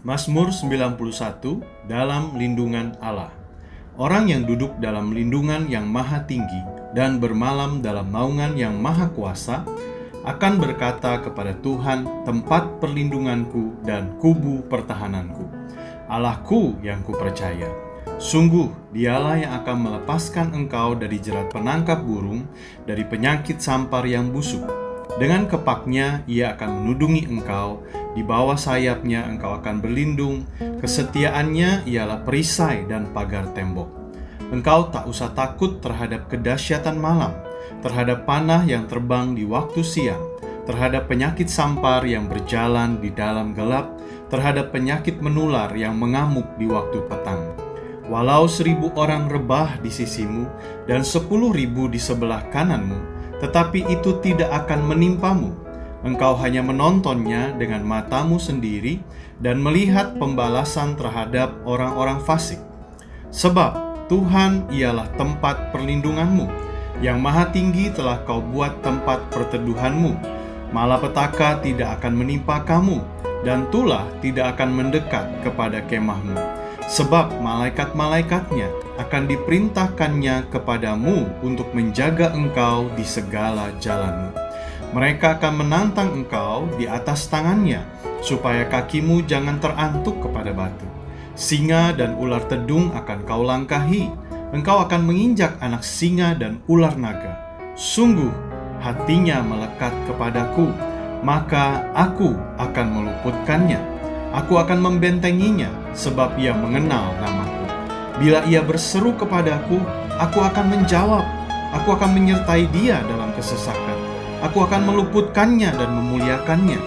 Mazmur 91, dalam lindungan Allah. Orang yang duduk dalam lindungan yang maha tinggi dan bermalam dalam naungan yang maha kuasa akan berkata kepada Tuhan, tempat perlindunganku dan kubu pertahananku, Allahku yang kupercaya. Sungguh dialah yang akan melepaskan engkau dari jerat penangkap burung, dari penyakit sampar yang busuk. Dengan kepaknya ia akan menudungi engkau, di bawah sayapnya engkau akan berlindung, kesetiaannya ialah perisai dan pagar tembok. Engkau tak usah takut terhadap kedahsyatan malam, terhadap panah yang terbang di waktu siang, terhadap penyakit sampar yang berjalan di dalam gelap, terhadap penyakit menular yang mengamuk di waktu petang. Walau 1.000 orang rebah di sisimu dan 10.000 di sebelah kananmu, tetapi itu tidak akan menimpamu. Engkau hanya menontonnya dengan matamu sendiri dan melihat pembalasan terhadap orang-orang fasik. Sebab Tuhan ialah tempat perlindunganmu, yang maha tinggi telah kau buat tempat perteduhanmu. Malapetaka tidak akan menimpa kamu, dan tulah tidak akan mendekat kepada kemahmu. Sebab malaikat-malaikatnya akan diperintahkannya kepadamu untuk menjaga engkau di segala jalanmu. Mereka akan menantang engkau di atas tangannya, supaya kakimu jangan terantuk kepada batu. Singa dan ular tedung akan kau langkahi, engkau akan menginjak anak singa dan ular naga. Sungguh hatinya melekat kepadaku, maka aku akan meluputkannya. Aku akan membentenginya, sebab ia mengenal namaku. Bila ia berseru kepadaku, aku akan menjawab. Aku akan menyertai dia dalam kesesakan. Aku akan meluputkannya dan memuliakannya.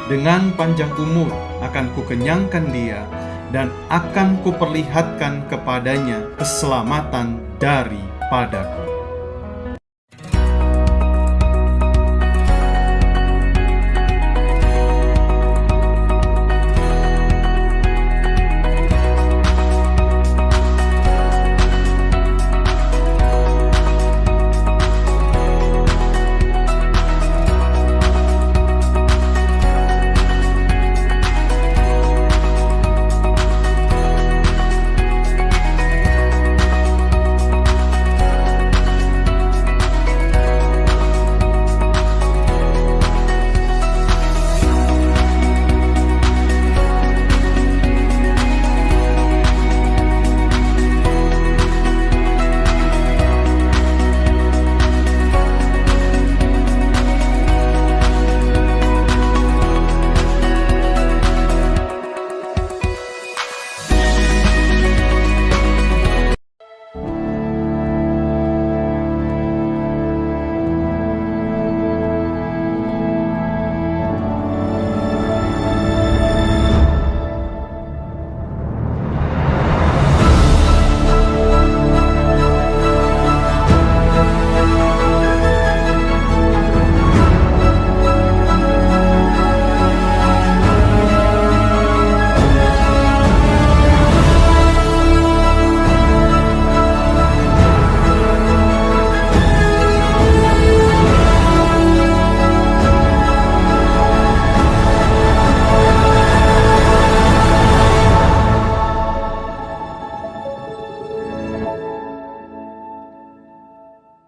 Dengan panjang umur akan kukenyangkan dia, dan akan kuperlihatkan kepadanya keselamatan daripadaku.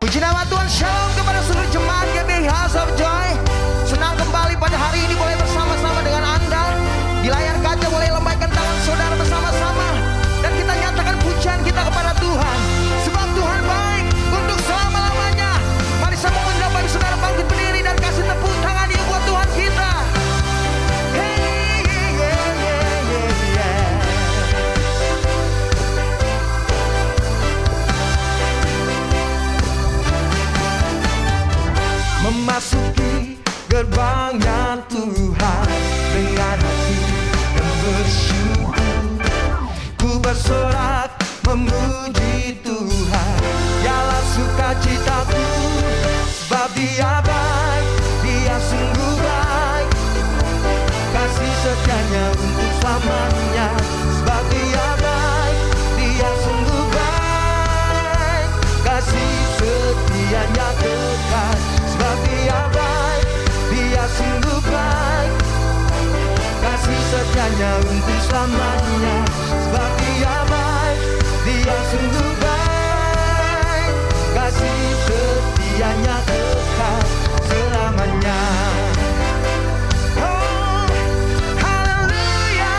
Puji nama Tuhan, shalom kepada seluruh jemaat GBI House of Joy. Senang kembali pada hari ini boleh bersama-sama dengan Anda. Di layar kaca boleh lambaikan tangan saudara bersama-sama, dan kita nyatakan pujian kita kepada Tuhan. Sebab Tuhan baik untuk selama-lamanya. Mari saya mengundang bagi saudara bangkit berdiri dan kasih tepuk tangan yuk buat Tuhan kita. Hey, yeah. Memasuki gerbangnya Tuhan dengan hati yang bersyukur, ku bersorak memuji Tuhan, ialah sukacitaku. Sebab dia baik, dia sungguh baik, kasih setianya untuk selamanya. Sebab dia baik, dia sungguh baik, kasih setianya kekal. Sebab dia baik, dia sungguh baik, kasih setianya setianya untuk selamanya. Sebab Dia baik, Dia sungguh baik, kasih setianya kekal selamanya. Oh, haleluya,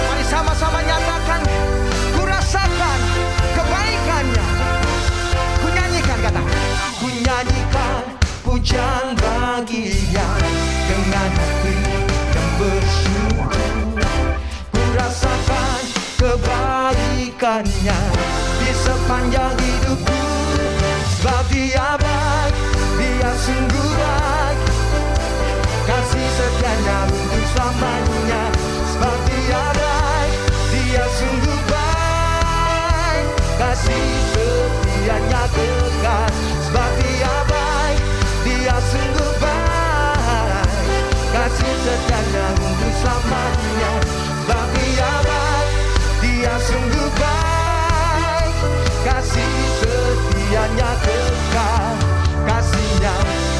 mari sama-sama nyatakan, ku rasakan kebaikannya. Ku nyanyikan, kata, ku nyanyikan pujian bagi Dia dengan hati yang bersyukur. Ku rasakan kebaikannya di sepanjang hidupku. Sebab Dia baik, Dia sungguh baik, kasih setianya untuk selamanya. Sebab Dia baik, Dia sungguh baik, kasih setianya kekal. Sebab Dia baik, Dia sungguh baik, kasih setianya untuk selamanya. Sebab Dia baik, Dia sungguh baik, kasih setianya kekal. Kasih-Nya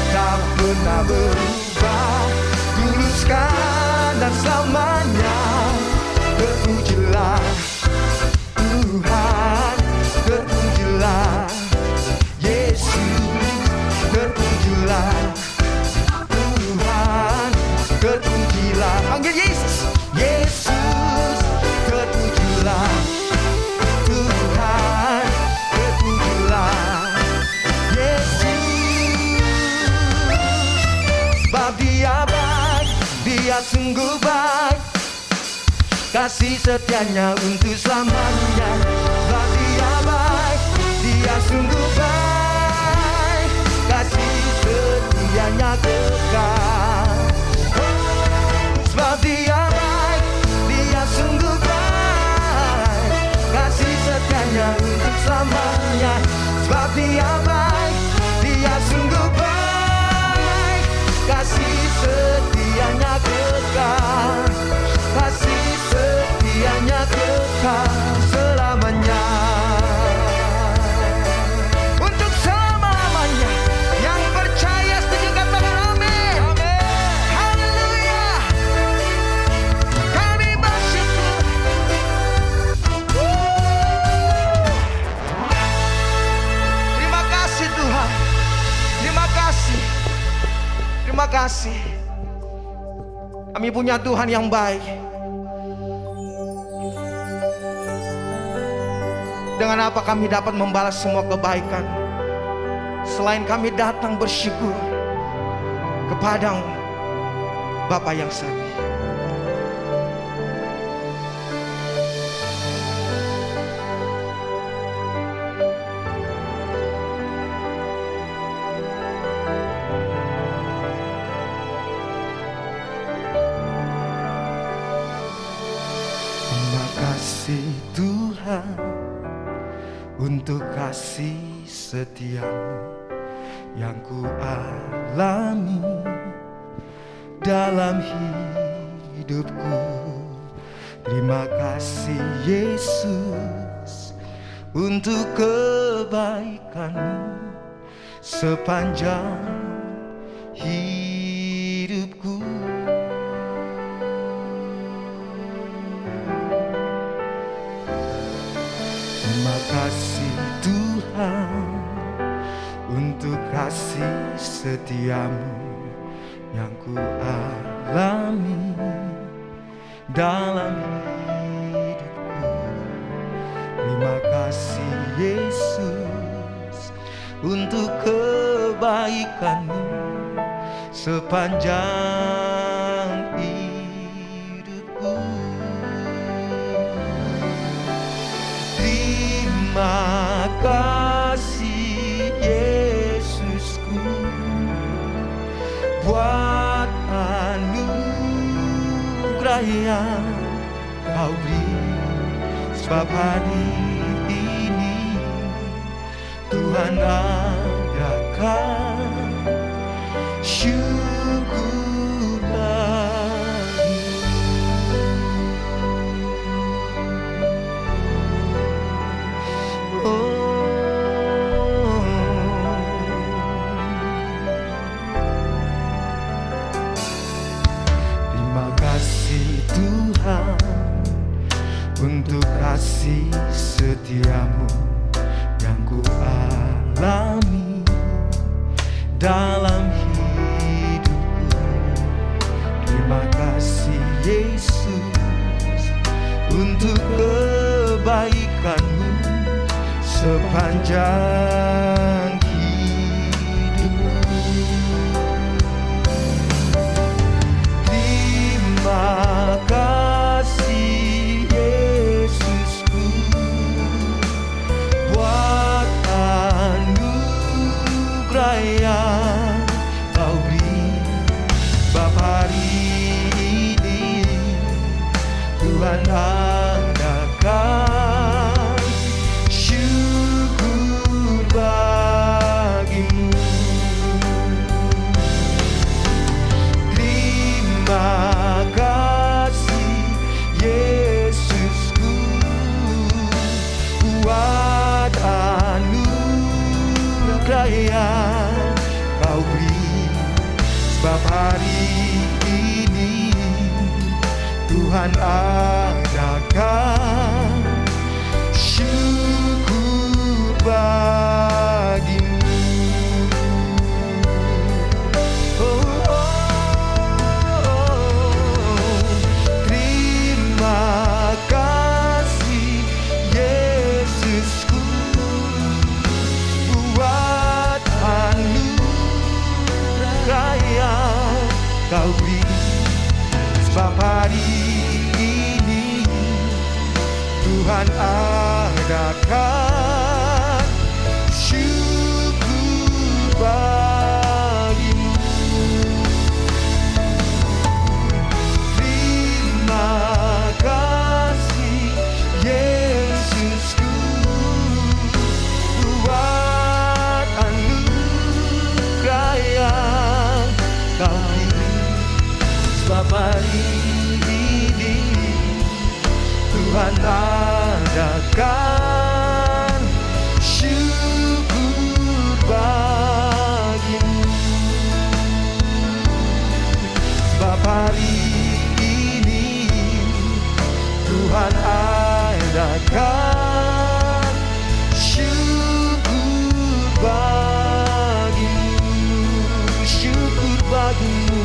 tak pernah berubah, dulu sekarang dan selamanya. Terpujilah Tuhan, terpujilah Yesus, terpujilah Tuhan, terpujilah. Panggil Yesus, Yesus, terpujilah Tuhan, terpujilah Yesus. Sebab Dia baik, Dia sungguh baik, kasih setianya untuk selamanya. Sebab Dia baik, Dia sungguh baik, kasih setianya kekal. Sebab Dia baik, Dia sungguh baik, kasih setianya untuk selamanya. Sebab Dia baik, Dia sungguh baik, kasih setianya kekal, kasih setianya kekal selamanya. Untuk selama-lamanya. Yang percaya setuju katakan amin. Haleluya. Kami bersyukur. Terima kasih Tuhan. Terima kasih. Terima kasih. Kami punya Tuhan yang baik. Dengan apa kami dapat membalas semua kebaikan selain kami datang bersyukur kepada Bapa yang Sakti. Terima kasih Tuhan untuk kasih setiamu yang ku alami dalam hidupku. Terima kasih Yesus untuk kebaikanmu sepanjang hidupku. Terima kasih Tuhan untuk kasih setiamu yang ku alami dalam hidupku. Terima kasih Yesus untuk kebaikanmu sepanjang hidupku. Terima kasih Yesusku buat anugerah yang Kau beri. Sebab hari ini Tuhan adakan syukur lagi. dalam hidupku. Terima kasih Yesus untuk kebaikan-Mu sepanjang hidupku. Terima kasih Yesusku buat anugerah yang Kau beri. Sebab hari ini Tuhan adakan syukur bagi-Mu. Terima kasih Yesusku buat anugerah yang Kau beri. Sebab hari ini Tuhan adakan syukur bagi-Mu. Oh, oh, oh. Terima kasih Yesusku buat anugerah yang Kau beri. Sebab hari ini Tuhan adakan syukur bagi-Mu. Terima kasih Yesusku buat anugerah yang Kau beri. Sebab hari ini Tuhan adakan syukur bagi-Mu. Sebab hari ini Tuhan adakan syukur bagi-Mu. Syukur bagi-Mu.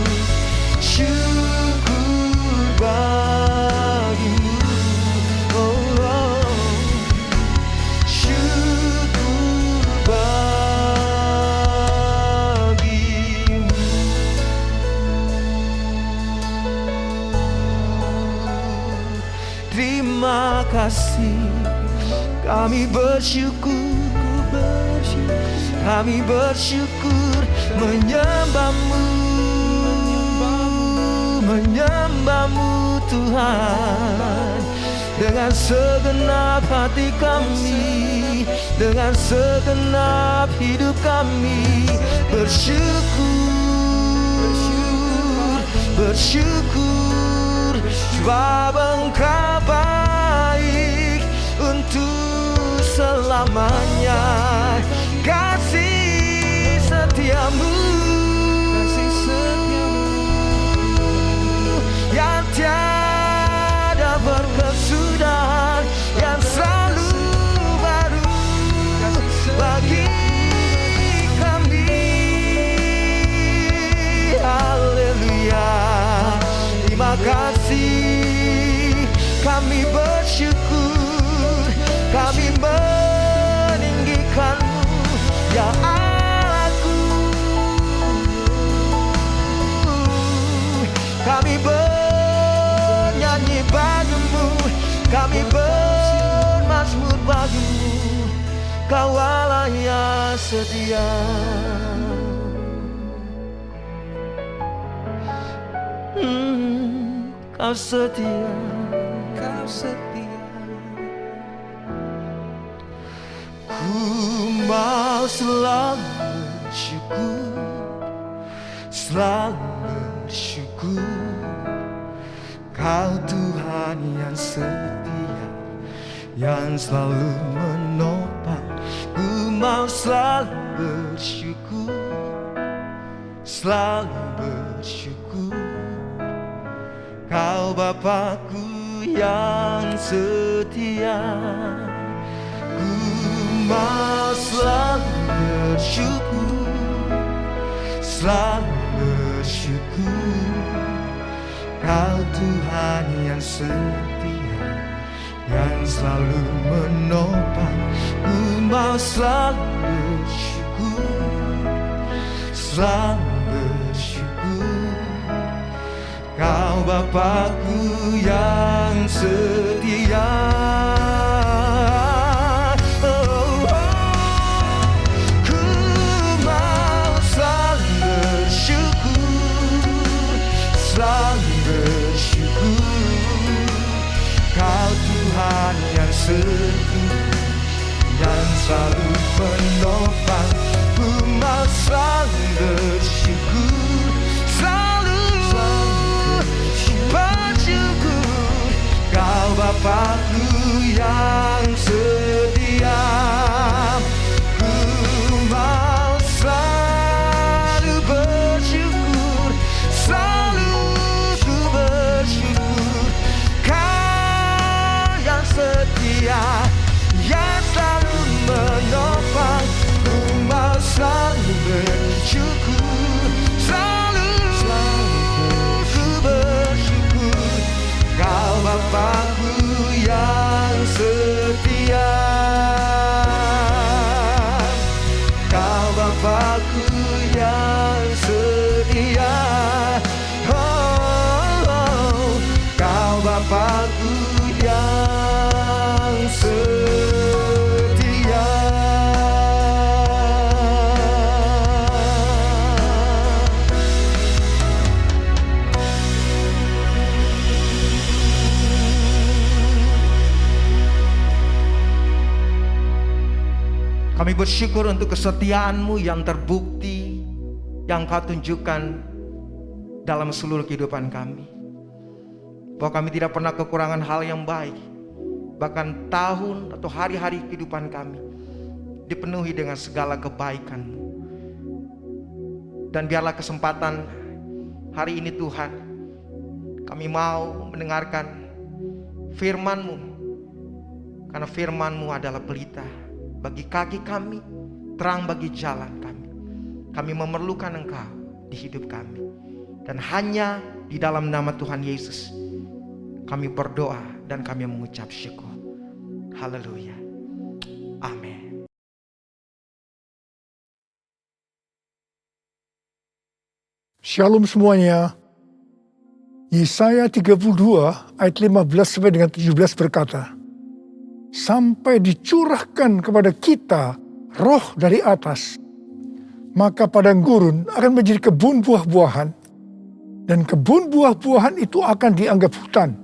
Syukur bagi-Mu. Oh, oh. Syukur bagi-Mu. Terima kasih, kami bersyukur, kami bersyukur menyembah-Mu, menyembah-Mu Tuhan. Dengan segenap hati kami, dengan segenap hidup kami bersyukur, bersyukur, sebab Engkau baik untuk selamanya. Kasih setiamu yang tiada berkesudahan, yang selalu baru bagi kami. Haleluya. Terima kasih, kami bersyukur, kami meninggikan-Mu ya Allahku. Kami bernyanyi bagi-Mu, kami bermazmur bagi-Mu. Kau Allah yang setia. Kau setia, Kau setia. Ku mau selalu bersyukur, selalu bersyukur. Kau Tuhan yang setia, yang selalu menopang. Ku mau selalu bersyukur, selalu bersyukur. Kau Bapakku yang setia. Ku mau selalu bersyukur, selalu bersyukur. Kau Tuhan yang setia, yang selalu menopang. Ku mau selalu bersyukur, selalu bersyukur. Kau Bapakku yang setia. Ku mau selalu bersyukur, selalu bersyukur. Kau Tuhan yang setia, yang selalu menopang. Ku mau selalu bersyukur, selalu bersyukur. Kau Bapakku yang setia. Ku mau selalu bersyukur, selalu ku bersyukur. Kau yang setia, yang selalu menopang. Ku mau selalu bersyukur, selalu ku bersyukur. Kau Bapakku yang setia. Kau Bapakku yang setia. Oh, Kau Bapakku yang setia. Kami bersyukur untuk kesetiaan-Mu yang terbukti, yang Kau tunjukkan dalam seluruh kehidupan kami. Bahwa kami tidak pernah kekurangan hal yang baik. Bahkan tahun atau hari-hari kehidupan kami dipenuhi dengan segala kebaikan-Mu. Dan biarlah kesempatan hari ini Tuhan, kami mau mendengarkan firman-Mu. Karena firman-Mu adalah pelita bagi kaki kami, terang bagi jalan kami. Kami memerlukan Engkau di hidup kami. Dan hanya di dalam nama Tuhan Yesus kami berdoa dan kami mengucap syukur. Haleluya. Amin. Shalom semuanya. Yesaya 32 ayat 15 sampai dengan 17 berkata, sampai dicurahkan kepada kita roh dari atas, maka padang gurun akan menjadi kebun buah-buahan, dan kebun buah-buahan itu akan dianggap hutan.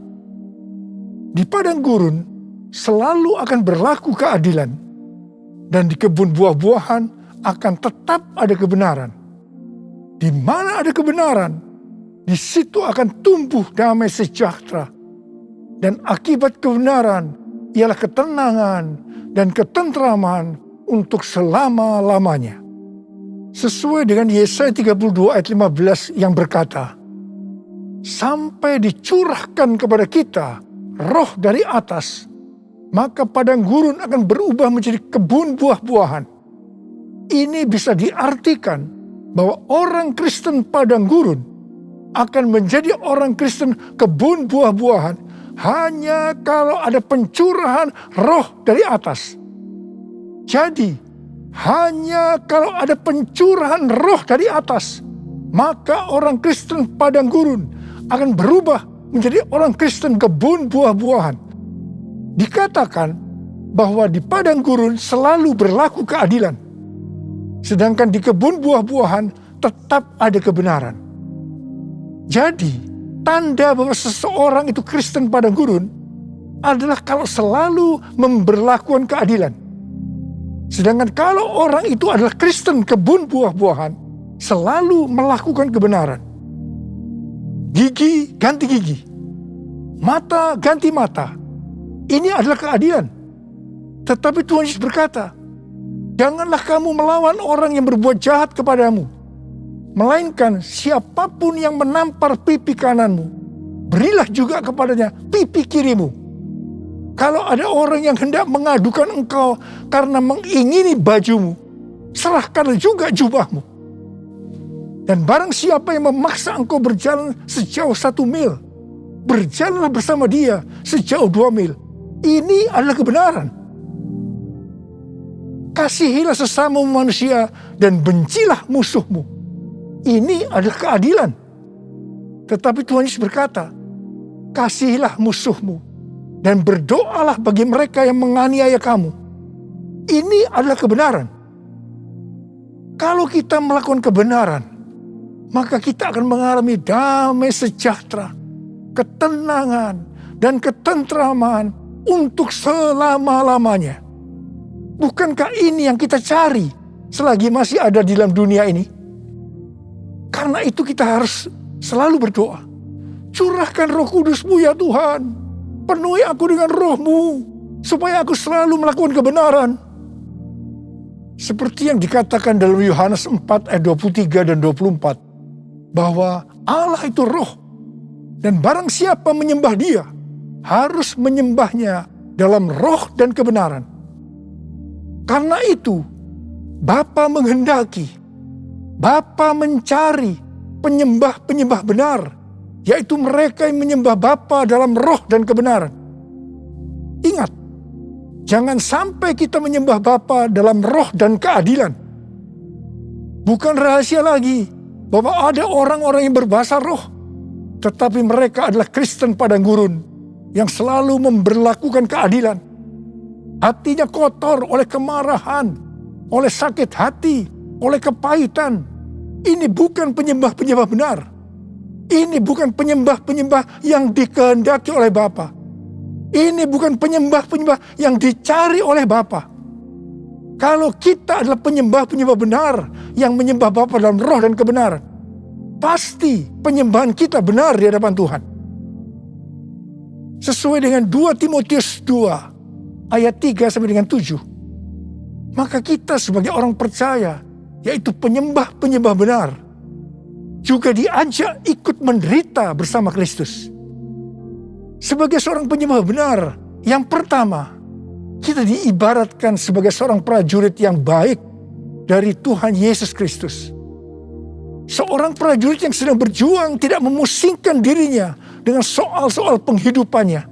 Di padang gurun selalu akan berlaku keadilan, dan di kebun buah-buahan akan tetap ada kebenaran. Di mana ada kebenaran, di situ akan tumbuh damai sejahtera, dan akibat kebenaran ialah ketenangan dan ketentraman untuk selama-lamanya. Sesuai dengan Yesaya 32 ayat 15 yang berkata, sampai dicurahkan kepada kita roh dari atas, maka padang gurun akan berubah menjadi kebun buah-buahan. Ini bisa diartikan bahwa orang Kristen padang gurun akan menjadi orang Kristen kebun buah-buahan hanya kalau ada pencurahan roh dari atas. Jadi, hanya kalau ada pencurahan roh dari atas, maka orang Kristen padang gurun akan berubah menjadi orang Kristen kebun buah-buahan. Dikatakan bahwa di padang gurun selalu berlaku keadilan, sedangkan di kebun buah-buahan tetap ada kebenaran. Jadi, tanda bahwa seseorang itu Kristen padang gurun adalah kalau selalu memberlakukan keadilan. Sedangkan kalau orang itu adalah Kristen kebun buah-buahan, selalu melakukan kebenaran. Gigi ganti gigi, mata ganti mata. Ini adalah keadilan. Tetapi Tuhan Yesus berkata, janganlah kamu melawan orang yang berbuat jahat kepadamu, melainkan siapapun yang menampar pipi kananmu, berilah juga kepadanya pipi kirimu. Kalau ada orang yang hendak mengadukan engkau karena mengingini bajumu, serahkanlah juga jubahmu. Dan barang siapa yang memaksa engkau berjalan sejauh 1 mil, berjalanlah bersama dia sejauh 2 mil. Ini adalah kebenaran. Kasihilah sesama manusia dan bencilah musuhmu. Ini adalah keadilan. Tetapi Tuhan Yesus berkata, kasihilah musuhmu dan berdoalah bagi mereka yang menganiaya kamu. Ini adalah kebenaran. Kalau kita melakukan kebenaran, maka kita akan mengalami damai sejahtera, ketenangan, dan ketentraman untuk selama-lamanya. Bukankah ini yang kita cari selagi masih ada di dalam dunia ini? Karena itu kita harus selalu berdoa. Curahkan Roh Kudus-Mu ya Tuhan. Penuhi aku dengan Roh-Mu, supaya aku selalu melakukan kebenaran. Seperti yang dikatakan dalam Yohanes 4 ayat 23 dan 24. Bahwa Allah itu roh. Dan barang siapa menyembah dia, harus menyembahnya dalam roh dan kebenaran. Karena itu, Bapa menghendaki, Bapa mencari penyembah-penyembah benar, yaitu mereka yang menyembah Bapa dalam roh dan kebenaran. Ingat, jangan sampai kita menyembah Bapa dalam roh dan keadilan. Bukan rahasia lagi bahwa ada orang-orang yang berbahasa roh, tetapi mereka adalah Kristen padang gurun yang selalu memberlakukan keadilan. Hatinya kotor oleh kemarahan, oleh sakit hati, oleh kepahitan. Ini bukan penyembah-penyembah benar. Ini bukan penyembah-penyembah yang dikehendaki oleh Bapa. Ini bukan penyembah-penyembah yang dicari oleh Bapa. Kalau kita adalah penyembah-penyembah benar yang menyembah Bapa dalam roh dan kebenaran, pasti penyembahan kita benar di hadapan Tuhan. Sesuai dengan 2 Timotius 2 ayat 3 sampai dengan 7. Maka kita sebagai orang percaya, yaitu penyembah-penyembah benar, juga diajak ikut menderita bersama Kristus. Sebagai seorang penyembah benar, yang pertama, kita diibaratkan sebagai seorang prajurit yang baik dari Tuhan Yesus Kristus. Seorang prajurit yang sedang berjuang tidak memusingkan dirinya dengan soal-soal penghidupannya.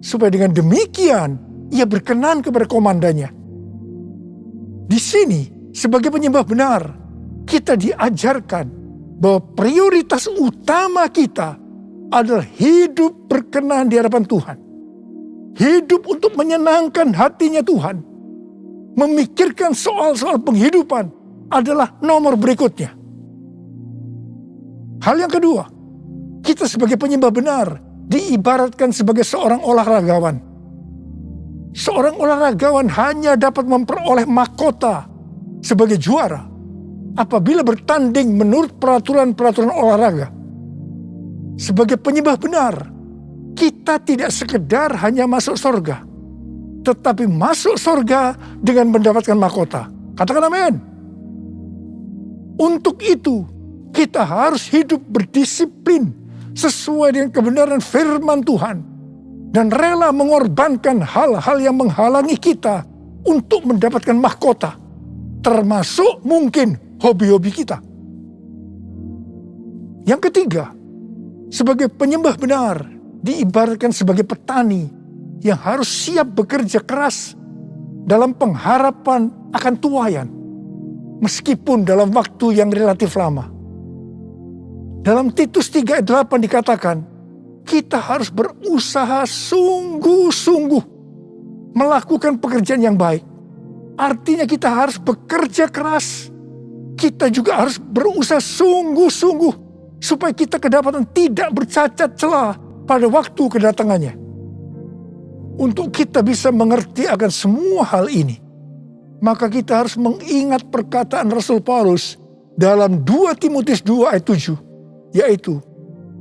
Supaya dengan demikian, ia berkenan kepada komandannya. Di sini, sebagai penyembah benar, kita diajarkan bahwa prioritas utama kita adalah hidup berkenan di hadapan Tuhan. Hidup untuk menyenangkan hatinya Tuhan. Memikirkan soal-soal penghidupan adalah nomor berikutnya. Hal yang kedua, kita sebagai penyembah benar diibaratkan sebagai seorang olahragawan. Seorang olahragawan hanya dapat memperoleh mahkota sebagai juara apabila bertanding menurut peraturan-peraturan olahraga. Sebagai penyembah benar, kita tidak sekedar hanya masuk surga, tetapi masuk surga dengan mendapatkan mahkota. Katakan amin. Untuk itu, kita harus hidup berdisiplin sesuai dengan kebenaran firman Tuhan dan rela mengorbankan hal-hal yang menghalangi kita untuk mendapatkan mahkota, termasuk mungkin hobi-hobi kita. Yang ketiga, sebagai penyembah benar diibaratkan sebagai petani yang harus siap bekerja keras dalam pengharapan akan tuaian, meskipun dalam waktu yang relatif lama. Dalam Titus 3 ayat 8 dikatakan, kita harus berusaha sungguh-sungguh melakukan pekerjaan yang baik. Artinya kita harus bekerja keras. Kita juga harus berusaha sungguh-sungguh supaya kita kedapatan tidak bercacat celah pada waktu kedatangannya. Untuk kita bisa mengerti akan semua hal ini, maka kita harus mengingat perkataan Rasul Paulus dalam 2 Timotius 2 ayat 7, yaitu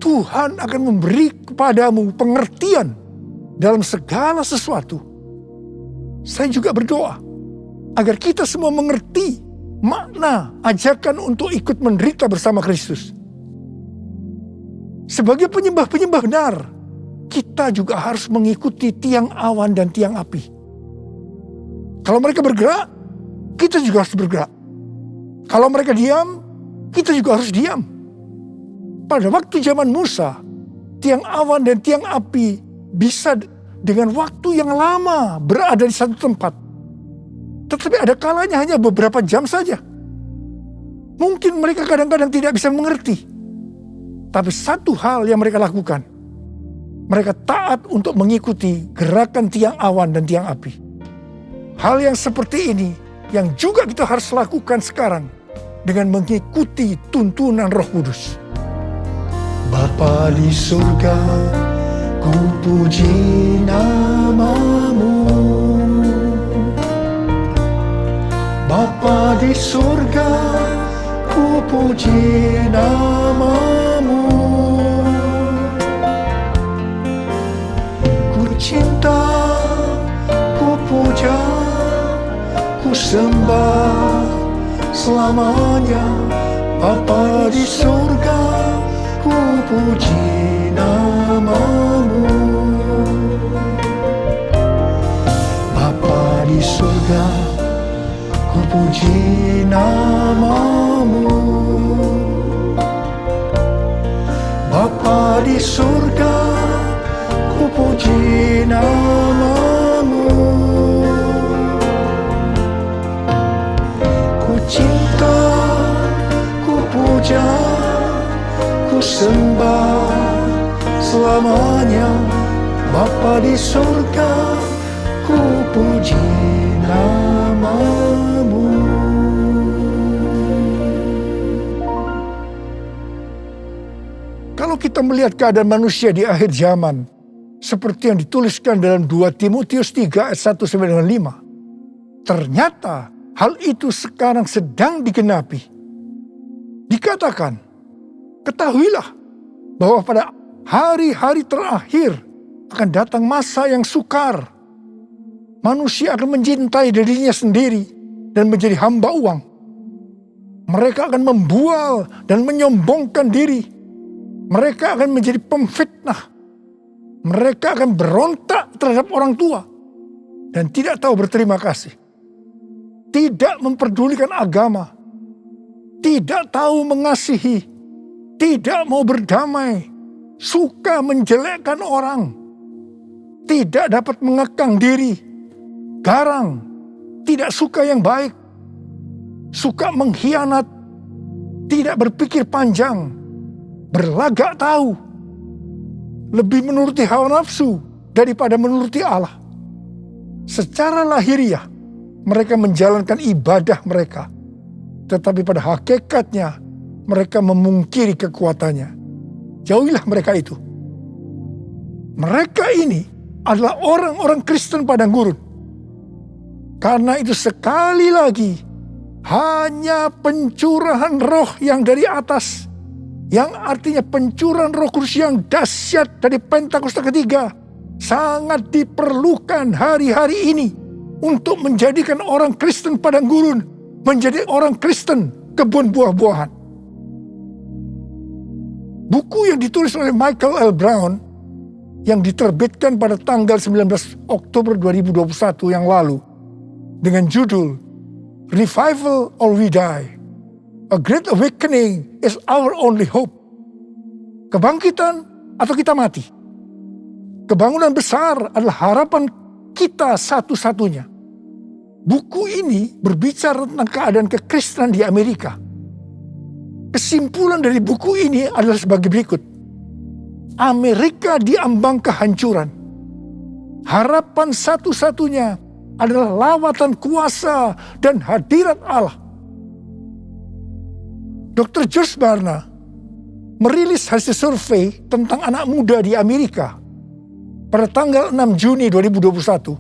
Tuhan akan memberi kepadamu pengertian dalam segala sesuatu. Saya juga berdoa agar kita semua mengerti makna ajakan untuk ikut menderita bersama Kristus. Sebagai penyembah-penyembah benar, kita juga harus mengikuti tiang awan dan tiang api. Kalau mereka bergerak, kita juga harus bergerak. Kalau mereka diam, kita juga harus diam. Pada waktu zaman Musa, tiang awan dan tiang api bisa dengan waktu yang lama berada di satu tempat. Tetapi ada kalanya hanya beberapa jam saja. Mungkin mereka kadang-kadang tidak bisa mengerti. Tapi satu hal yang mereka lakukan, mereka taat untuk mengikuti gerakan tiang awan dan tiang api. Hal yang seperti ini yang juga kita harus lakukan sekarang dengan mengikuti tuntunan Roh Kudus. Bapa di surga, ku puji nama-Mu. Bapa di surga, ku puji nama-Mu. Ku cinta, ku puja, ku sembah selamanya. Bapa di surga, ku puji nama-Mu. Bapa di surga, ku puji nama-Mu. Bapa di surga, ku puji nama-Mu. Ku cinta, ku puja, ku sembah selamanya. Bapa di surga, ku puji nama-Mu. Kalau kita melihat keadaan manusia di akhir zaman, seperti yang dituliskan dalam 2 Timotius 3 ayat 1-5, ternyata hal itu sekarang sedang digenapi. Dikatakan, ketahuilah bahwa pada hari-hari terakhir akan datang masa yang sukar. Manusia akan mencintai dirinya sendiri dan menjadi hamba uang. Mereka akan membual dan menyombongkan diri. Mereka akan menjadi pemfitnah. Mereka akan berontak terhadap orang tua dan tidak tahu berterima kasih. Tidak memperdulikan agama. Tidak tahu mengasihi. Tidak mau berdamai. Suka menjelekkan orang. Tidak dapat mengekang diri. Garang. Tidak suka yang baik. Suka mengkhianat. Tidak berpikir panjang. Berlagak tahu. Lebih menuruti hawa nafsu daripada menuruti Allah. Secara lahiriah, mereka menjalankan ibadah mereka. Tetapi pada hakikatnya, mereka memungkiri kekuatannya. Jauhilah mereka itu. Mereka ini adalah orang-orang Kristen padang gurun. Karena itu sekali lagi, hanya pencurahan roh yang dari atas, yang artinya pencurahan Roh Kudus yang dahsyat dari Pentakosta ketiga, sangat diperlukan hari-hari ini untuk menjadikan orang Kristen padang gurun menjadi orang Kristen kebun buah-buahan. Buku yang ditulis oleh Michael L. Brown yang diterbitkan pada tanggal 19 Oktober 2021 yang lalu dengan judul Revival or We Die. A Great Awakening is our only hope. Kebangkitan atau kita mati. Kebangunan besar adalah harapan kita satu-satunya. Buku ini berbicara tentang keadaan kekristenan di Amerika. Kesimpulan dari buku ini adalah sebagai berikut. Amerika diambang kehancuran. Harapan satu-satunya adalah lawatan kuasa dan hadirat Allah. Dr. George Barna merilis hasil survei tentang anak muda di Amerika pada tanggal 6 Juni 2021.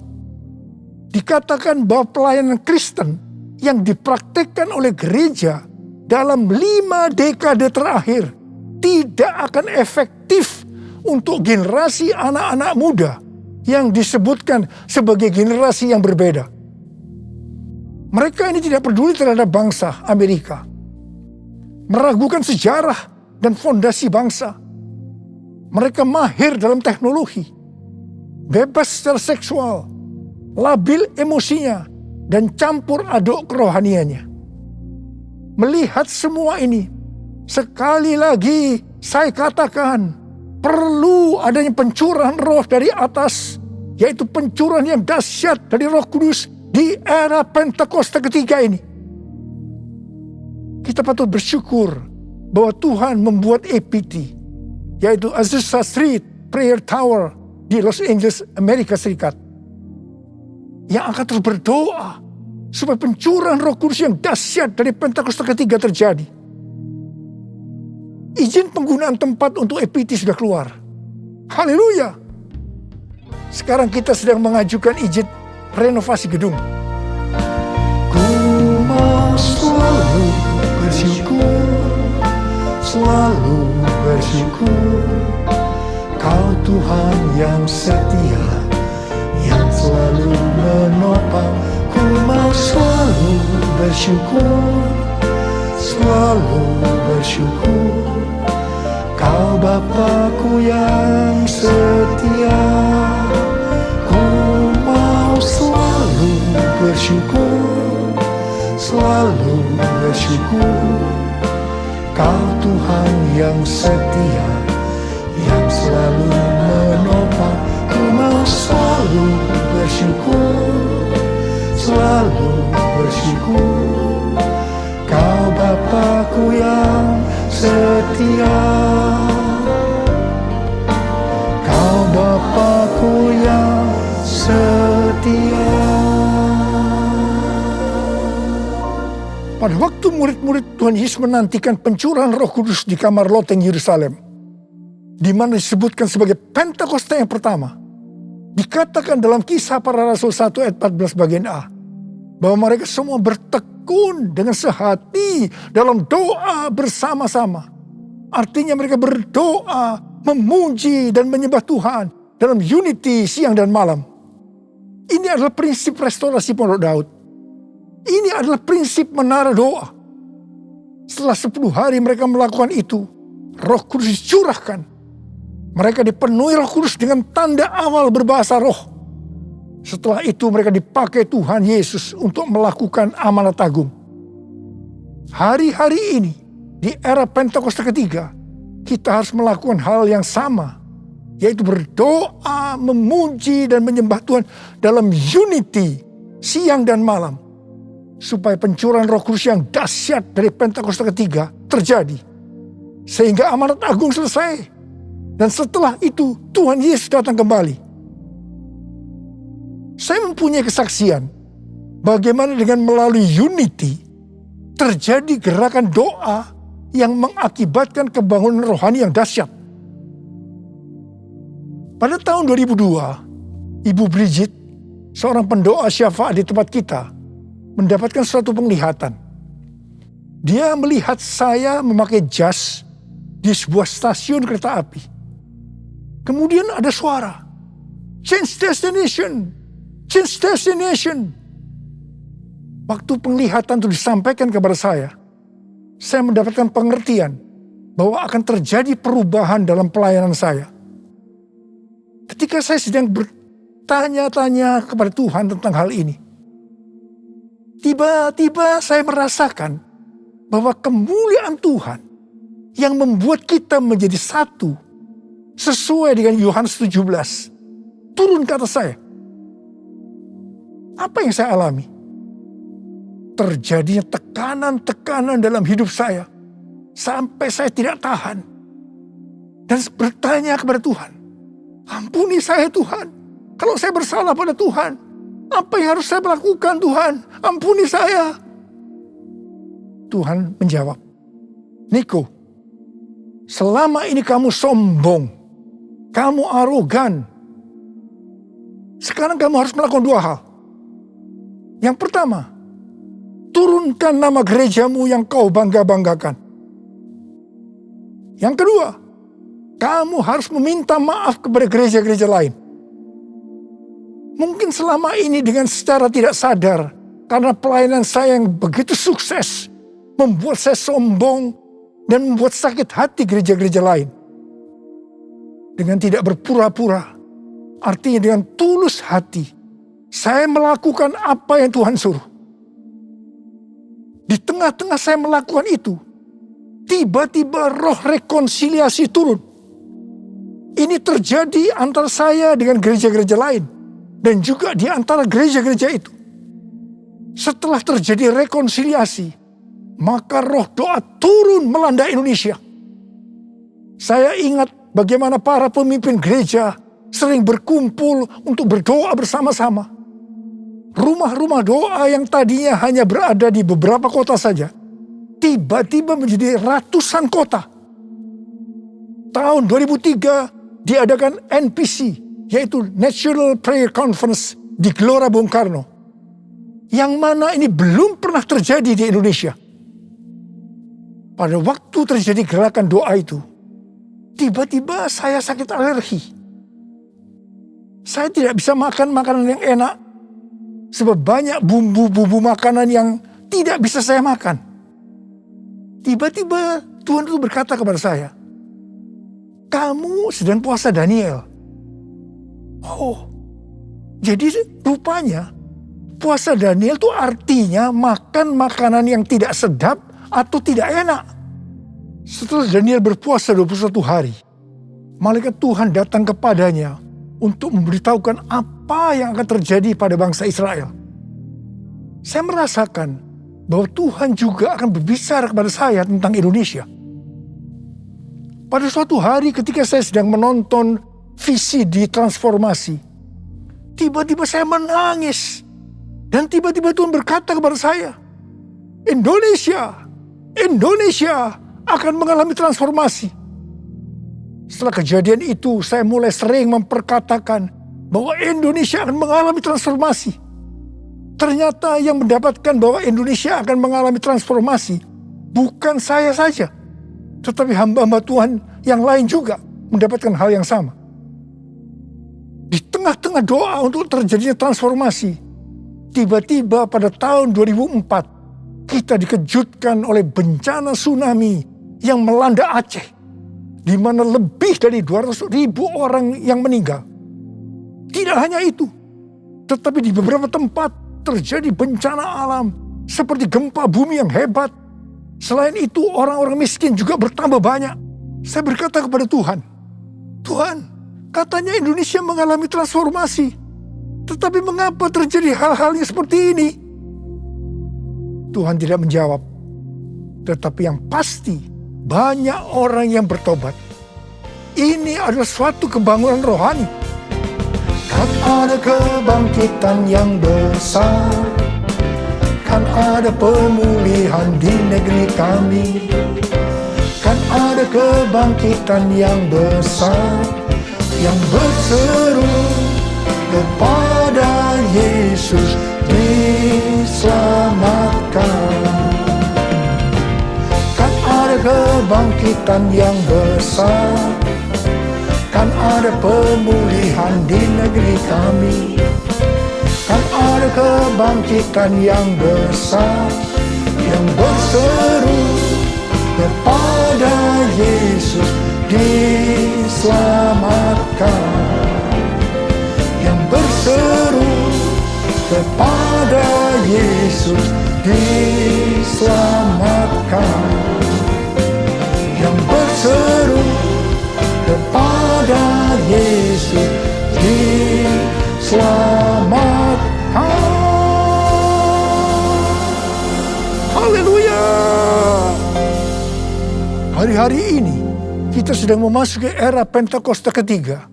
Dikatakan bahwa pelayanan Kristen yang dipraktikkan oleh gereja dalam 5 dekade terakhir tidak akan efektif untuk generasi anak-anak muda yang disebutkan sebagai generasi yang berbeda. Mereka ini tidak peduli terhadap bangsa Amerika. Meragukan sejarah dan fondasi bangsa. Mereka mahir dalam teknologi, bebas secara seksual, labil emosinya, dan campur aduk kerohaniannya. Melihat semua ini, Sekali lagi saya katakan, perlu adanya pencurahan roh dari atas, yaitu pencurahan yang dahsyat dari Roh Kudus di era Pentakosta ketiga ini. Kita patut bersyukur bahwa Tuhan membuat APT, yaitu Azusa Street Prayer Tower di Los Angeles, Amerika Serikat, yang akan terus berdoa supaya pencurahan Roh Kudus yang dahsyat dari Pentakosta ketiga terjadi. Izin penggunaan tempat untuk APT sudah keluar. Haleluya. Sekarang kita sedang mengajukan izin renovasi gedung. Ku mau selalu bersyukur, selalu bersyukur. Kau Tuhan yang setia, yang selalu menopang. Ku mau selalu bersyukur, selalu bersyukur. Kau Bapa-Ku yang setia. Ku mau selalu bersyukur, selalu bersyukur. Kau Tuhan yang setia, yang selalu menopang. Ku mau selalu bersyukur, selalu bersyukur. Kau Bapa-Ku yang setia. Kau Bapa-Ku yang setia. Pada waktu murid-murid Tuhan Yesus menantikan pencurahan Roh Kudus di kamar loteng Yerusalem, di mana disebutkan sebagai Pentakosta yang pertama, dikatakan dalam Kisah Para Rasul 1 ayat 14 bagian A, bahwa mereka semua bertekun dengan sehati dalam doa bersama-sama. Artinya mereka berdoa, memuji dan menyembah Tuhan dalam unity siang dan malam. Ini adalah prinsip restorasi Pondok Daud. Ini adalah prinsip menara doa. Setelah 10 hari mereka melakukan itu, Roh Kudus dicurahkan. Mereka dipenuhi Roh Kudus dengan tanda awal berbahasa roh. Setelah itu mereka dipakai Tuhan Yesus untuk melakukan amanat agung. Hari-hari ini, di era Pentakosta ketiga, kita harus melakukan hal yang sama, yaitu berdoa, memuji dan menyembah Tuhan dalam unity siang dan malam, supaya pencurahan Roh Kudus yang dahsyat dari Pentakosta ketiga terjadi, sehingga amanat agung selesai, dan setelah itu Tuhan Yesus datang kembali. Saya mempunyai kesaksian bagaimana dengan melalui unity terjadi gerakan doa yang mengakibatkan kebangunan rohani yang dahsyat. Pada tahun 2002, Ibu Bridget, seorang pendoa syafaat di tempat kita, mendapatkan suatu penglihatan. Dia melihat saya memakai jas di sebuah stasiun kereta api. Kemudian ada suara, "Change destination! Change destination!" Waktu penglihatan itu disampaikan kepada saya mendapatkan pengertian bahwa akan terjadi perubahan dalam pelayanan saya. Ketika saya sedang bertanya-tanya kepada Tuhan tentang hal ini, tiba-tiba saya merasakan bahwa kemuliaan Tuhan yang membuat kita menjadi satu sesuai dengan Yohanes 17 turun ke atas saya. Apa yang saya alami? Terjadinya tekanan-tekanan dalam hidup saya sampai saya tidak tahan dan bertanya kepada Tuhan, "Ampuni saya Tuhan, kalau saya bersalah pada Tuhan, apa yang harus saya lakukan Tuhan? Ampuni saya." Tuhan menjawab, "Niko, selama ini kamu sombong, kamu arogan. Sekarang kamu harus melakukan 2 hal. Yang pertama, turunkan nama gerejamu yang kau bangga-banggakan. Yang kedua, kamu harus meminta maaf kepada gereja-gereja lain. Mungkin selama ini dengan secara tidak sadar, karena pelayanan saya yang begitu sukses, membuat saya sombong dan membuat sakit hati gereja-gereja lain. Dengan tidak berpura-pura, artinya dengan tulus hati, saya melakukan apa yang Tuhan suruh. Di tengah-tengah saya melakukan itu, tiba-tiba roh rekonsiliasi turun. Ini terjadi antara saya dengan gereja-gereja lain. Dan juga di antara gereja-gereja itu. Setelah terjadi rekonsiliasi, maka roh doa turun melanda Indonesia. Saya ingat bagaimana para pemimpin gereja sering berkumpul untuk berdoa bersama-sama. Rumah-rumah doa yang tadinya hanya berada di beberapa kota saja, tiba-tiba menjadi ratusan kota. Tahun 2003 diadakan NPC, yaitu National Prayer Conference di Gelora Bung Karno. Yang mana ini belum pernah terjadi di Indonesia. Pada waktu terjadi gerakan doa itu, tiba-tiba saya sakit alergi. Saya tidak bisa makan makanan yang enak, sebab banyak bumbu-bumbu makanan yang tidak bisa saya makan. Tiba-tiba Tuhan itu berkata kepada saya, "Kamu sedang puasa Daniel." Oh, jadi rupanya puasa Daniel itu artinya makan makanan yang tidak sedap atau tidak enak. Setelah Daniel berpuasa 21 hari, malaikat Tuhan datang kepadanya untuk memberitahukan apa yang akan terjadi pada bangsa Israel. Saya merasakan bahwa Tuhan juga akan berbicara kepada saya tentang Indonesia. Pada suatu hari ketika saya sedang menonton visi di transformasi, tiba-tiba saya menangis. Dan tiba-tiba Tuhan berkata kepada saya, Indonesia akan mengalami transformasi. Setelah kejadian itu, saya mulai sering memperkatakan bahwa Indonesia akan mengalami transformasi. Ternyata yang mendapatkan bahwa Indonesia akan mengalami transformasi bukan saya saja, tetapi hamba-hamba Tuhan yang lain juga mendapatkan hal yang sama. Di tengah-tengah doa untuk terjadinya transformasi, tiba-tiba pada tahun 2004, kita dikejutkan oleh bencana tsunami yang melanda Aceh, di mana lebih dari 200.000 orang yang meninggal. Tidak hanya itu, tetapi di beberapa tempat terjadi bencana alam seperti gempa bumi yang hebat. Selain itu, orang-orang miskin juga bertambah banyak. Saya berkata kepada Tuhan, Tuhan, katanya Indonesia mengalami transformasi, tetapi mengapa terjadi hal-hal yang seperti ini? Tuhan tidak menjawab. Tetapi yang pasti, banyak orang yang bertobat. Ini adalah suatu kebangunan rohani. Kan ada kebangkitan yang besar, kan ada pemulihan di negeri kami, kan ada kebangkitan yang besar, yang berseru kepada Yesus diselamatkan. Kan ada kebangkitan yang besar, kan ada pemulihan di negeri kami, kan ada kebangkitan yang besar, yang berseru kepada Yesus diselamatkan. Yang berseru kepada Yesus diselamatkan. Yang berseru kepada Yesus diselamatkan. Haleluya. Hari-hari ini kita sedang memasuki era Pentakosta ketiga,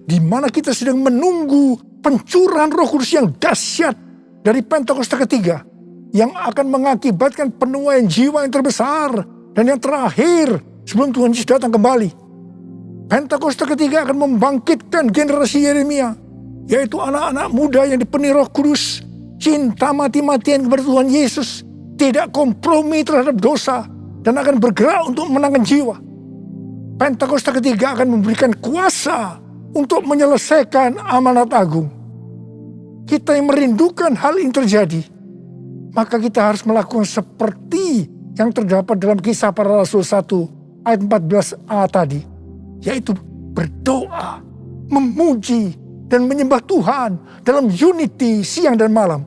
di mana kita sedang menunggu pencurahan Roh Kudus yang dahsyat dari Pentakosta ketiga, yang akan mengakibatkan penuaian jiwa yang terbesar dan yang terakhir sebelum Tuhan Yesus datang kembali. Pentakosta ketiga akan membangkitkan generasi Yeremia, yaitu anak-anak muda yang dipenuhi Roh Kudus, cinta mati-matian kepada Tuhan Yesus, tidak kompromi terhadap dosa, dan akan bergerak untuk menangkan jiwa. Pentakosta ketiga akan memberikan kuasa untuk menyelesaikan amanat agung. Kita yang merindukan hal ini terjadi, maka kita harus melakukan seperti yang terdapat dalam Kisah Para Rasul 1 ayat 14a tadi, yaitu berdoa, memuji, dan menyembah Tuhan dalam unity siang dan malam.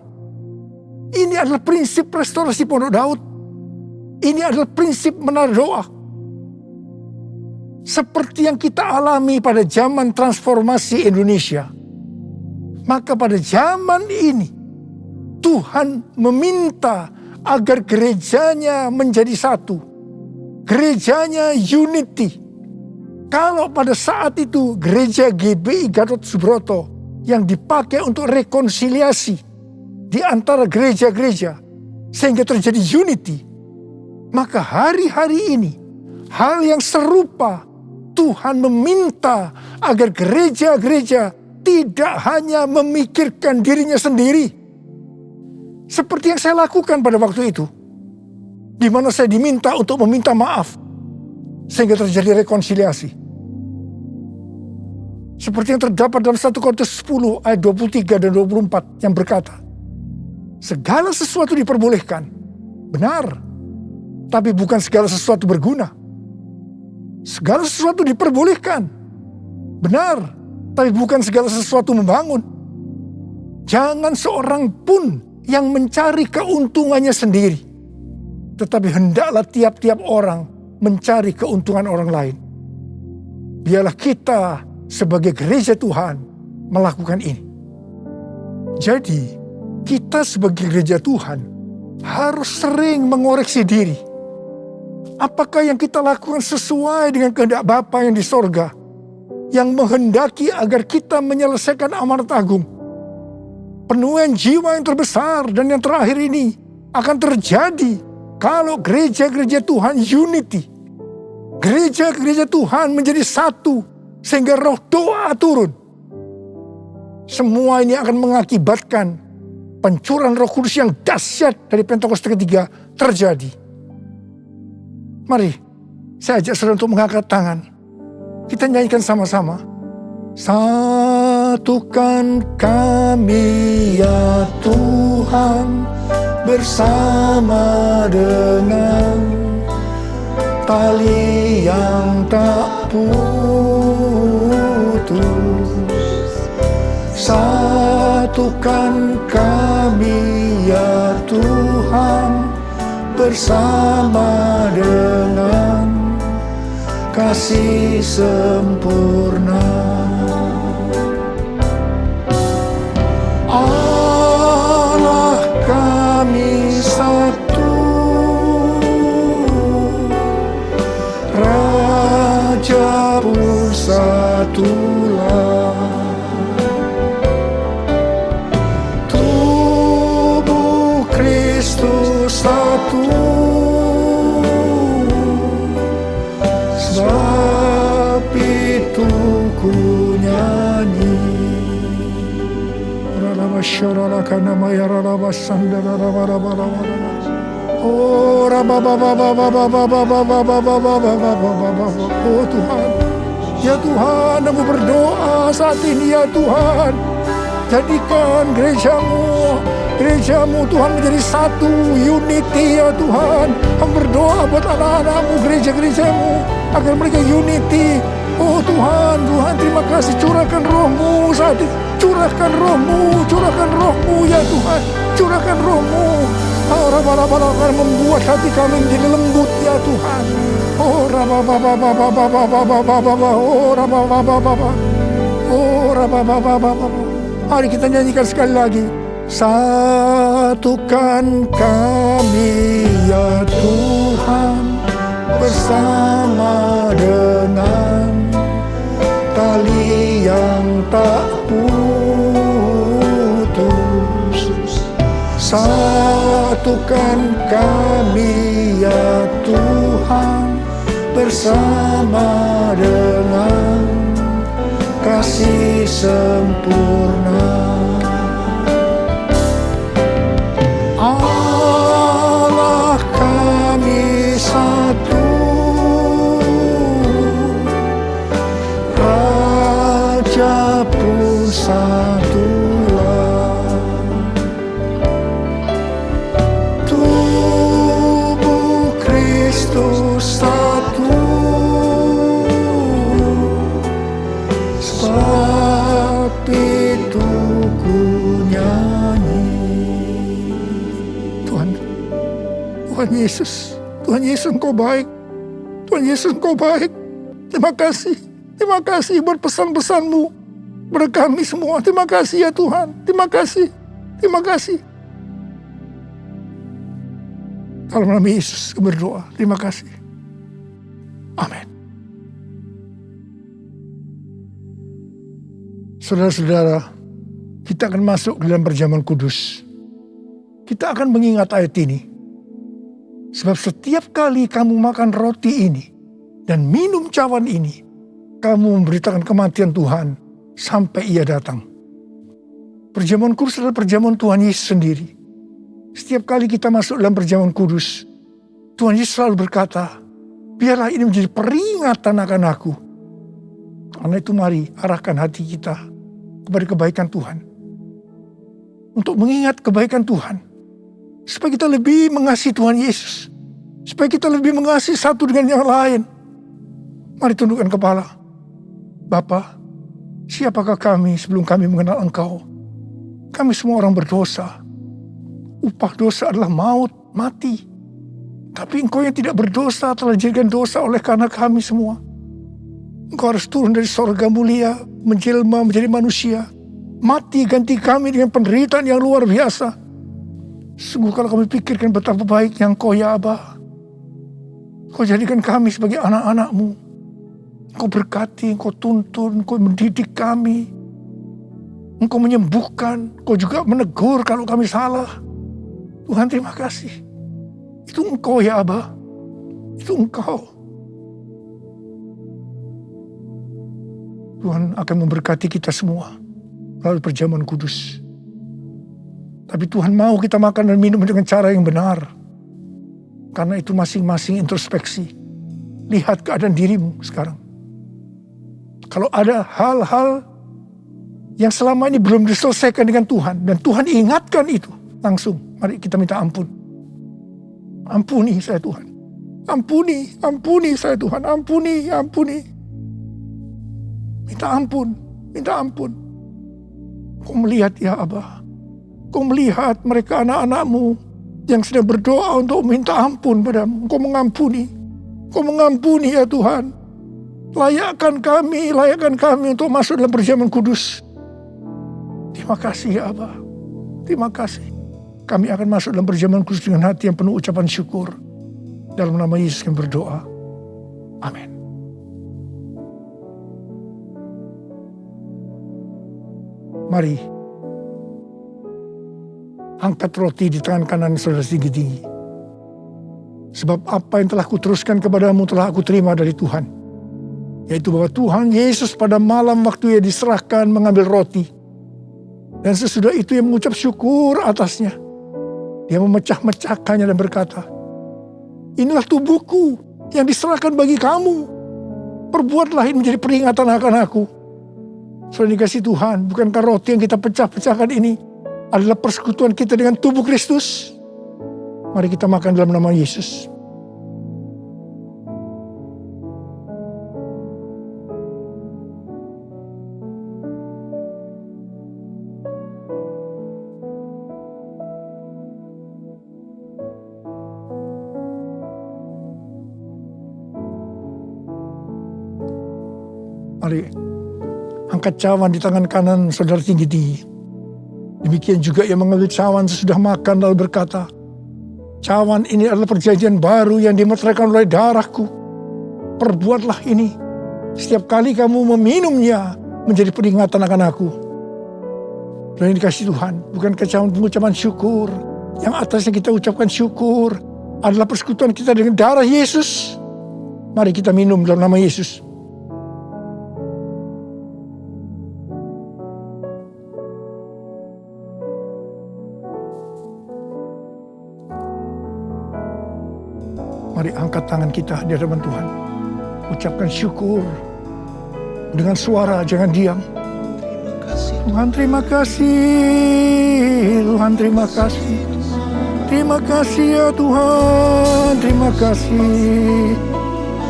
Ini adalah prinsip restorasi Pondok Daud. Ini adalah prinsip menara doa. Seperti yang kita alami pada zaman transformasi Indonesia. Maka pada zaman ini, Tuhan meminta agar gerejanya menjadi satu. Gerejanya unity. Kalau pada saat itu gereja GBI Gatot Subroto yang dipakai untuk rekonsiliasi di antara gereja-gereja sehingga terjadi unity, maka hari-hari ini hal yang serupa Tuhan meminta agar gereja-gereja tidak hanya memikirkan dirinya sendiri. Seperti yang saya lakukan pada waktu itu. Di mana saya diminta untuk meminta maaf. Sehingga terjadi rekonsiliasi. Seperti yang terdapat dalam 1 Korintus 10 ayat 23 dan 24 yang berkata, segala sesuatu diperbolehkan. Benar. Tapi bukan segala sesuatu berguna. Segala sesuatu diperbolehkan. Benar. Tapi bukan segala sesuatu membangun. Jangan seorang pun yang mencari keuntungannya sendiri. Tetapi hendaklah tiap-tiap orang mencari keuntungan orang lain. Biarlah kita sebagai gereja Tuhan melakukan ini. Jadi, kita sebagai gereja Tuhan harus sering mengoreksi diri. Apakah yang kita lakukan sesuai dengan kehendak Bapa yang di sorga, yang menghendaki agar kita menyelesaikan amanat agung. Penuaian jiwa yang terbesar dan yang terakhir ini akan terjadi kalau gereja-gereja Tuhan unity. Gereja-gereja Tuhan menjadi satu sehingga roh doa turun. Semua ini akan mengakibatkan pencurahan Roh Kudus yang dahsyat dari Pentakosta ketiga terjadi. Mari saya ajak saudara untuk mengangkat tangan. Kita nyanyikan sama-sama. Satukan kami ya Tuhan bersama dengan tali yang tak putus. Satukan kami ya Tuhan bersama dengan kasih sempurna. Allah kami satu, Raja pun satulah. Tubuh Kristus satu, sebab itu ku nyanyi. Oh Tuhan, ya Tuhan, aku berdoa saat ini ya Tuhan, jadikan gerejamu Tuhan menjadi satu, unity ya Tuhan. Aku berdoa buat anak-anakmu, gereja-gerejamu agar mereka unity. Oh Tuhan, terima kasih, curahkan rohmu saat ini. Curahkan rohmu ya Tuhan. Curahkan rohmu. Akan membuat hati kami menjadi lembut ya Tuhan. Mari kita nyanyikan sekali lagi. Satukan kami ya Tuhan bersama dengan tali yang tak putus. Satukan kami ya Tuhan bersama dengan kasih sempurna. Allah kami satu, Raja pun satulah. Tubuh Kristus satu, sebab itu ku nyanyi. Tuhan Yesus, Tuhan Yesus Engkau baik. Tuhan Yesus Engkau baik. Terima kasih. Terima kasih buat pesan-pesan-Mu kepada kami semua. Terima kasih ya Tuhan. Terima kasih. Terima kasih. Dalam nama Yesus kami berdoa. Terima kasih. Amin. Saudara-saudara, kita akan masuk dalam perjamuan kudus. Kita akan mengingat ayat ini. Sebab setiap kali kamu makan roti ini dan minum cawan ini, kamu memberitakan kematian Tuhan sampai Ia datang. Perjamuan kudus adalah perjamuan Tuhan Yesus sendiri. Setiap kali kita masuk dalam perjamuan kudus, Tuhan Yesus selalu berkata, biarlah ini menjadi peringatan akan aku. Karena itu mari arahkan hati kita kepada kebaikan Tuhan. Untuk mengingat kebaikan Tuhan. Supaya kita lebih mengasihi Tuhan Yesus. Supaya kita lebih mengasihi satu dengan yang lain. Mari tundukkan kepala. Bapa, siapakah kami sebelum kami mengenal Engkau? Kami semua orang berdosa. Upah dosa adalah maut, mati. Tapi Engkau yang tidak berdosa telah dijadikan dosa oleh karena kami semua. Engkau harus turun dari sorga mulia, menjelma menjadi manusia. Mati ganti kami dengan penderitaan yang luar biasa. Sungguh kalau kami pikirkan betapa baiknya Engkau ya Aba. Engkau jadikan kami sebagai anak-anak-Mu. Engkau berkati, Engkau tuntun, Engkau mendidik kami. Engkau menyembuhkan, Engkau juga menegur kalau kami salah. Tuhan terima kasih. Itu Engkau ya Aba. Itu Engkau. Tuhan akan memberkati kita semua melalui perjamuan kudus. Tapi Tuhan mau kita makan dan minum dengan cara yang benar. Karena itu masing-masing introspeksi. Lihat keadaan dirimu sekarang. Kalau ada hal-hal yang selama ini belum diselesaikan dengan Tuhan. Dan Tuhan ingatkan itu langsung. Mari kita minta ampun. Ampuni saya Tuhan. Ampuni saya Tuhan. Ampuni. Minta ampun. Kau melihat ya Abah. Kau melihat mereka anak-anak-Mu yang sedang berdoa untuk minta ampun padamu. Kau mengampuni ya Tuhan. Layakkan kami untuk masuk dalam perjamuan kudus. Terima kasih ya Abah. Terima kasih. Kami akan masuk dalam perjamuan kudus dengan hati yang penuh ucapan syukur. Dalam nama Yesus kami berdoa. Amin. Mari. Angkat roti di tangan kanan saudara tinggi-tinggi. Sebab apa yang telah kuteruskan kepadamu telah aku terima dari Tuhan. Yaitu bahwa Tuhan Yesus pada malam waktu Ia diserahkan mengambil roti. Dan sesudah itu Ia mengucap syukur atasnya. Dia memecah-mecahkannya dan berkata, inilah tubuhku yang diserahkan bagi kamu. Perbuatlah ini menjadi peringatan akan aku. Saudara dikasih Tuhan, bukankah roti yang kita pecah-pecahkan ini adalah persekutuan kita dengan tubuh Kristus? Mari kita makan dalam nama Yesus. Mari angkat cawan di tangan kanan saudara tinggi-tinggi. Demikian juga Ia mengambil cawan sesudah makan lalu berkata, cawan ini adalah perjanjian baru yang dimeteraikan oleh darahku. Perbuatlah ini setiap kali kamu meminumnya menjadi peringatan akan aku. Dan dikasih Tuhan, bukan cawan pengucapan syukur. Yang atasnya kita ucapkan syukur adalah persekutuan kita dengan darah Yesus. Mari kita minum dalam nama Yesus. Mari angkat tangan kita di hadapan Tuhan. Ucapkan syukur. Dengan suara, jangan diam. Tuhan terima kasih. Tuhan terima kasih. Terima kasih ya Tuhan. Terima kasih.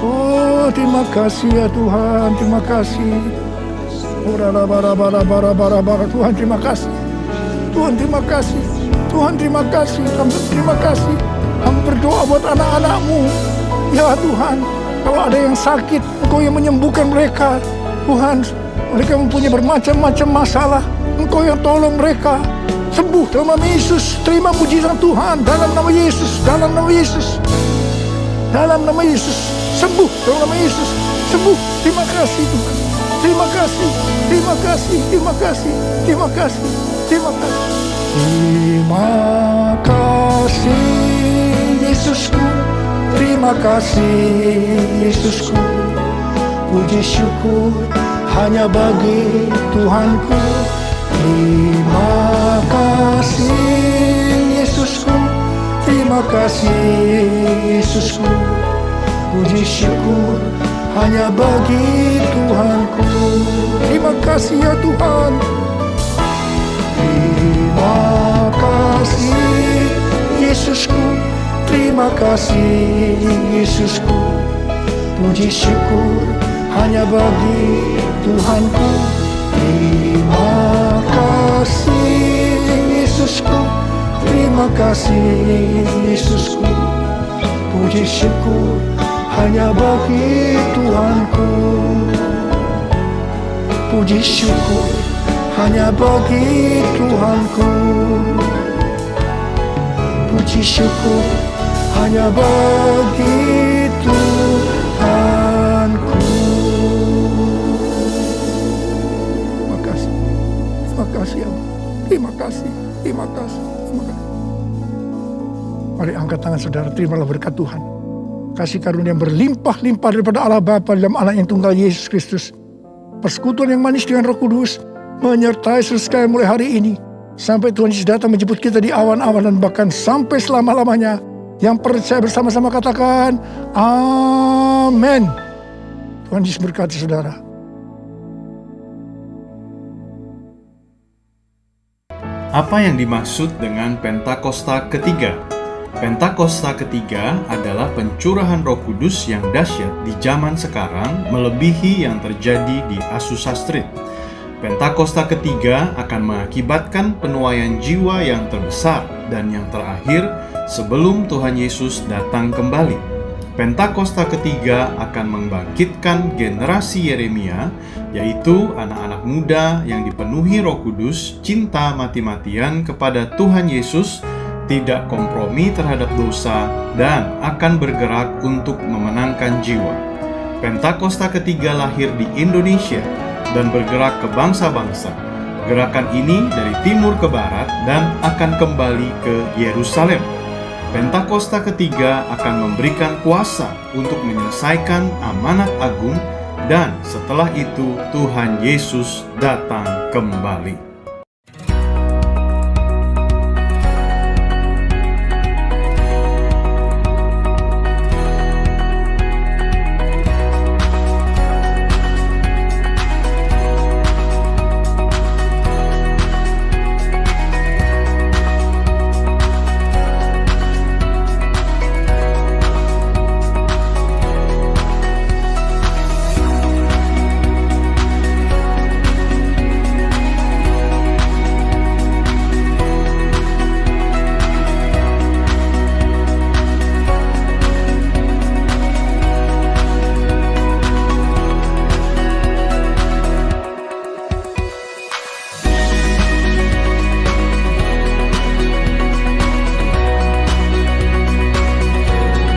Oh terima kasih ya Tuhan. Terima kasih. Tuhan terima kasih. Tuhan terima kasih. Tuhan terima kasih. Terima kasih. Hamba berdoa buat anak-anak-Mu. Ya Tuhan, kalau ada yang sakit, Engkau yang menyembuhkan mereka. Tuhan, mereka mempunyai bermacam-macam masalah, Engkau yang tolong mereka. Sembuh dalam nama Yesus. Terima mujizat Tuhan dalam nama Yesus. Dalam nama Yesus. Dalam nama Yesus. Sembuh dalam nama Yesus. Sembuh. Terima kasih Tuhan. Terima kasih. Terima kasih. Terima kasih. Terima kasih. Terima kasih. Terima kasih Yesusku. Terima kasih Yesusku. Puji syukur hanya bagi Tuhanku. Terima kasih Yesusku. Terima kasih Yesusku. Puji syukur hanya bagi Tuhanku. Terima kasih ya Tuhan. Terima kasih Yesusku. Terima kasih Yesusku. Puji syukur hanya bagi Tuhanku. Terima kasih Yesusku. Terima kasih Yesusku. Puji syukur hanya bagi Tuhanku. Puji syukur hanya bagi Tuhanku. Puji syukur hanya bagi Tuhanku. Terima kasih. Terima kasih Allah. Terima kasih. Terima kasih. Terima kasih. Mari angkat tangan saudara, terimalah berkat Tuhan. Kasih karunia yang berlimpah-limpah daripada Allah Bapa dalam anak yang tunggal Yesus Kristus. Persekutuan yang manis dengan Roh Kudus menyertai saudara sekalian mulai hari ini. Sampai Tuhan Yesus datang menjemput kita di awan-awan dan bahkan sampai selama-lamanya. Yang percaya bersama-sama katakan, amin. Tuhan Yesus berkati saudara. Apa yang dimaksud dengan Pentakosta ketiga? Pentakosta ketiga adalah pencurahan Roh Kudus yang dahsyat di zaman sekarang melebihi yang terjadi di Azusa Street. Pentakosta ketiga akan mengakibatkan penuaian jiwa yang terbesar dan yang terakhir sebelum Tuhan Yesus datang kembali. Pentakosta ketiga akan membangkitkan generasi Yeremia, yaitu anak-anak muda yang dipenuhi Roh Kudus, cinta mati-matian kepada Tuhan Yesus, tidak kompromi terhadap dosa, dan akan bergerak untuk memenangkan jiwa. Pentakosta ketiga lahir di Indonesia dan bergerak ke bangsa-bangsa. Gerakan ini dari timur ke barat dan akan kembali ke Yerusalem. Pentakosta ketiga akan memberikan kuasa untuk menyelesaikan amanat agung dan setelah itu Tuhan Yesus datang kembali.